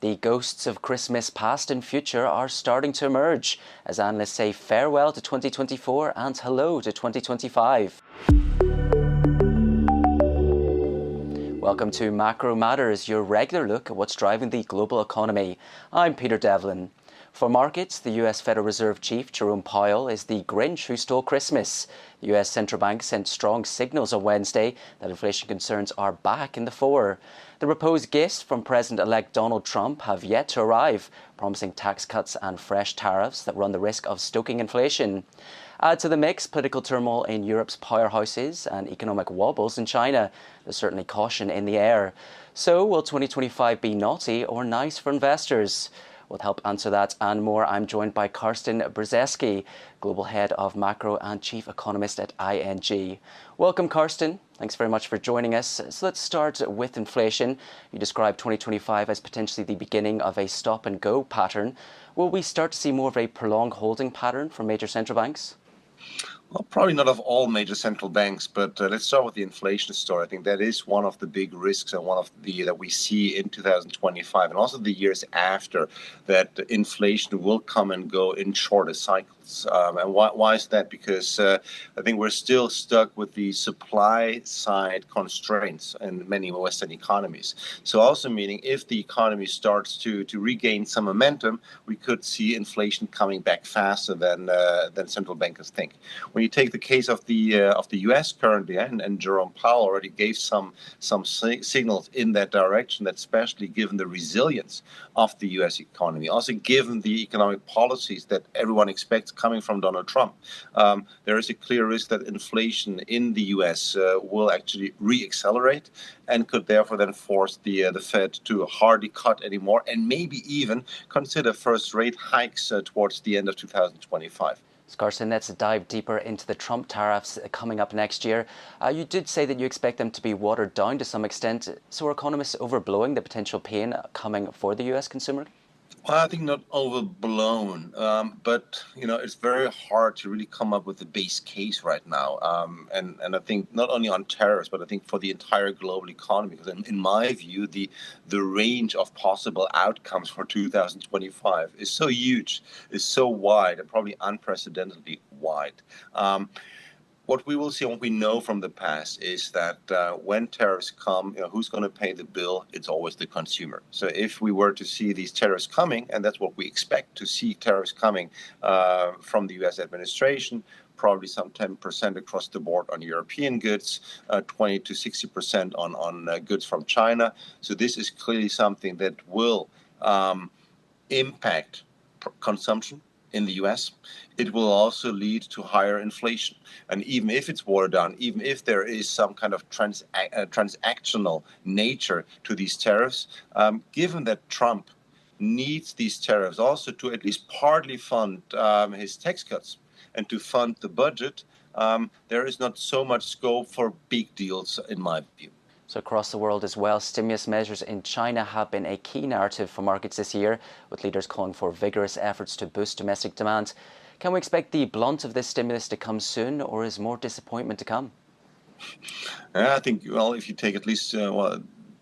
The ghosts of Christmas past and future are starting to emerge as analysts say farewell to 2024 and hello to 2025. Welcome to Macro Matters, your regular look at what's driving the global economy. I'm Peter Devlin. For markets, the US Federal Reserve Chief Jerome Powell is the Grinch who stole Christmas. The US Central Bank sent strong signals on Wednesday that inflation concerns are back in the fore. The proposed gifts from President-elect Donald Trump have yet to arrive, promising tax cuts and fresh tariffs that run the risk of stoking inflation. Add to the mix political turmoil in Europe's powerhouses and economic wobbles in China. There's certainly caution in the air. So will 2025 be naughty or nice for investors? Well, to help answer that and more, I'm joined by Carsten Brzeski, Global Head of Macro and Chief Economist at ING. Welcome, Carsten. Thanks very much for joining us. So let's start with inflation. You described 2025 as potentially the beginning of a stop-and-go pattern. Will we start to see more of a prolonged holding pattern from major central banks? Well, probably not of all major central banks, but let's start with the inflation story. I think that is one of the big risks and one of the that we see in 2025 and also the years after, that inflation will come and go in shorter cycles. And why is that? Because I think we're still stuck with the supply side constraints in many Western economies. So also meaning if the economy starts to regain some momentum, we could see inflation coming back faster than central bankers think. When you take the case of the U.S. currently, and Jerome Powell already gave some signals in that direction, that especially given the resilience of the U.S. economy, also given the economic policies that everyone expects coming from Donald Trump, there is a clear risk that inflation in the U.S. will actually re-accelerate and could therefore then force the Fed to hardly cut anymore and maybe even consider first rate hikes towards the end of 2025. Carsten, let's dive deeper into the Trump tariffs coming up next year. You did say that you expect them to be watered down to some extent. So are economists overblowing the potential pain coming for the US consumer? Well, I think not overblown, but it's very hard to really come up with a base case right now. And I think not only on tariffs, but I think for the entire global economy, because in my view, the range of possible outcomes for 2025 is so huge, is so wide, and probably unprecedentedly wide. What we will see, and what we know from the past, is that when tariffs come, who's going to pay the bill? It's always the consumer. So if we were to see these tariffs coming, and that's what we expect to see tariffs coming from the U.S. administration, probably some 10% across the board on European goods, 20 to 60% on goods from China. So this is clearly something that will impact consumption in the US. It will also lead to higher inflation. And even if it's watered down, even if there is some kind of transactional nature to these tariffs, given that Trump needs these tariffs also to at least partly fund his tax cuts and to fund the budget, there is not so much scope for big deals in my view. So across the world as well, stimulus measures in China have been a key narrative for markets this year, with leaders calling for vigorous efforts to boost domestic demand. Can we expect the blunt of this stimulus to come soon, or is more disappointment to come? I think, well, if you take at least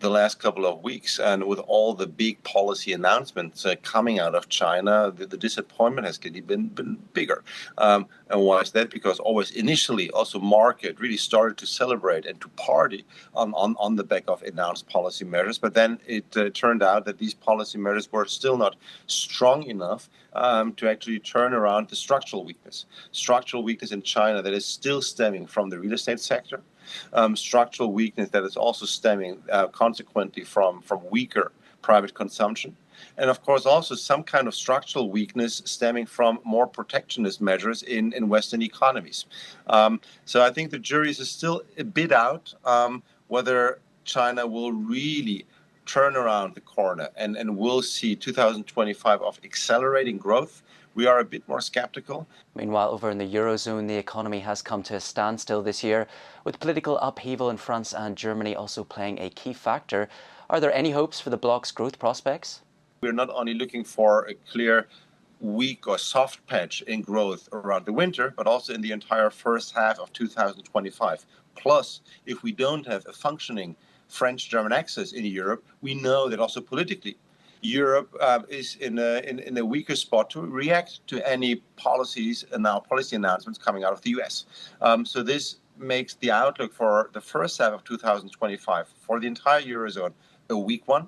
the last couple of weeks, and with all the big policy announcements coming out of China, the disappointment has clearly been bigger. And why is that? Because always initially also market really started to celebrate and to party on the back of announced policy measures. But then it turned out that these policy measures were still not strong enough to actually turn around the structural weakness. Structural weakness in China that is still stemming from the real estate sector. Structural weakness that is also stemming consequently from weaker private consumption. And of course, also some kind of structural weakness stemming from more protectionist measures in Western economies. So I think the jury is still a bit out whether China will really turn around the corner and we'll see 2025 of accelerating growth. We are a bit more skeptical. Meanwhile, over in the Eurozone, the economy has come to a standstill this year, with political upheaval in France and Germany also playing a key factor. Are there any hopes for the bloc's growth prospects? We're not only looking for a clear weak or soft patch in growth around the winter, but also in the entire first half of 2025. Plus, if we don't have a functioning French-German axis in Europe, we know that also politically Europe is in a weaker spot to react to any policy announcements coming out of the US. So this makes the outlook for the first half of 2025 for the entire Eurozone a weak one.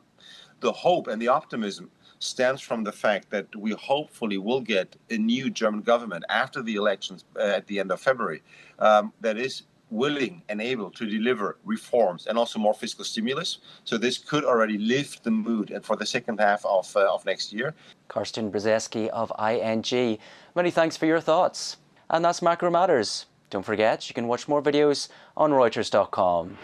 The hope and the optimism stems from the fact that we hopefully will get a new German government after the elections at the end of February that is willing and able to deliver reforms and also more fiscal stimulus. So this could already lift the mood and for the second half of next year. Carsten Brzeski of ING. Many thanks for your thoughts. And that's Macro Matters. Don't forget, you can watch more videos on Reuters.com.